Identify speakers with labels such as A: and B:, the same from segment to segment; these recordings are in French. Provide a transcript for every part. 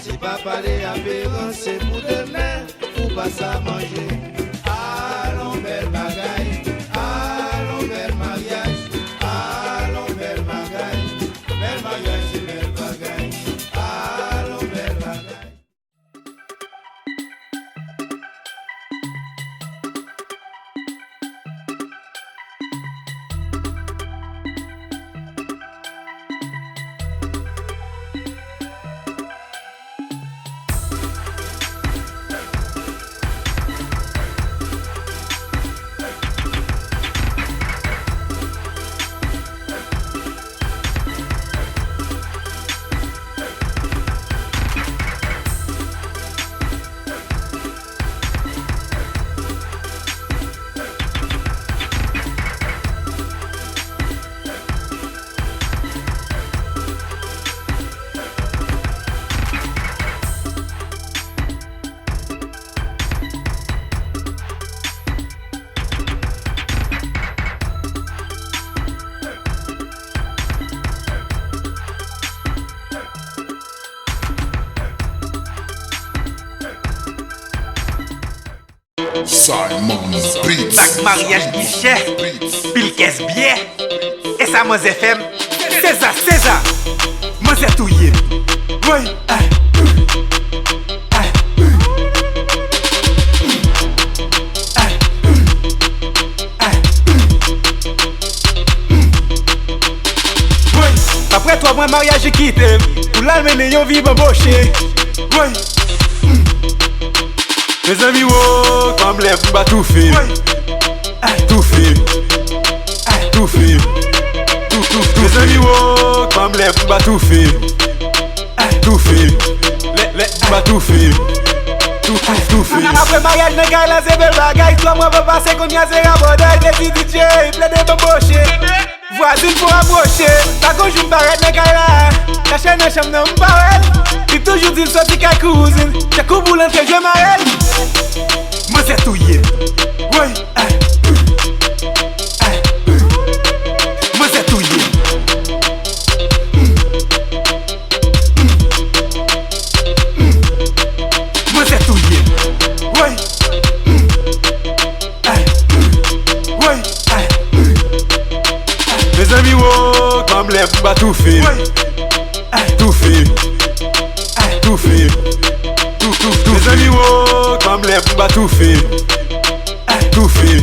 A: Si pas parler apéro, c'est pour demain, pour pas ça manger. Allons belle bagaille, allons belle mariage, allons belle mariage c'est belle bagaille, allons belle bagaille.
B: Simon Beats.
C: Bac mariage guichet, pile caisse bien. Et ça moi FM. César, moi c'est tout yé. Oui, après toi moi mariage quitté. Pour l'amener yon vive embauché. Oui. Mes amis, oh, comme les bas tout fait, tout fait, tout fait, mes amis, oh, comme les bas tout fait, tout fait, les bas tout fait, tout fait. Après mariage, les gars, là c'est belle bagaille. Toi, moi, va passer qu'on y a c'est rabodaille. Des petits DJ, plein de bambochés. Voisine pour approcher. Par contre, je me barre les gars là. La chaîne, la chambre, non, m'barrel. Il toujours dit sorti qu'à cousine. J'ai coupé l'entrée, je m'arrête. Moi c'est tout yé. Oui. Moi c'est tout yé. Moi c'est tout yé. Oui. Oui. Mes amis, oh, comme les bas tout fait. Tout fait. Tout fait. Mes amis, oh, comme les bas tout fait. Tout fait.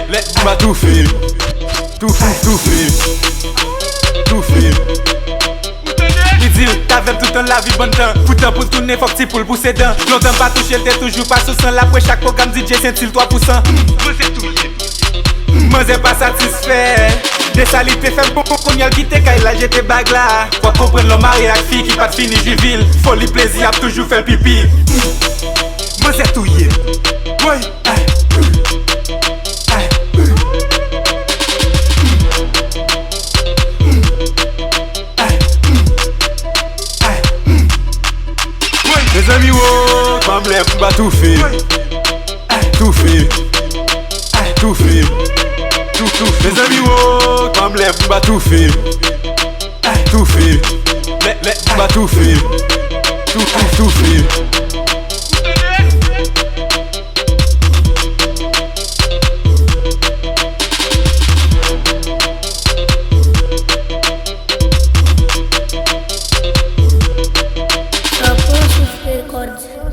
C: Les bas tout fait. Tout fait. Il dit, t'avais tout le temps la vie bonne temps. Pourtant pour tourner, faut que tu poules pousser dents. Longtemps pas touché, t'es toujours pas sous sang. Là, après chaque programme DJ, c'est-il 3%. Moi c'est tout. Moi c'est pas satisfait. Des salités fait bon qu'on y a quitté quand il a jeté bague là. Faut comprendre le mari avec fille qui pas de fini juvile. Folie plaisir a toujours fait pipi. Moi c'est tout yé. Oui. Mes amis, oh, comme les bas tout fait. Tout fait. Tout fait. Mes amis, oh, comme les bas tout fait. Tout fait. Les bas tout fait. Tout fait.
D: Records.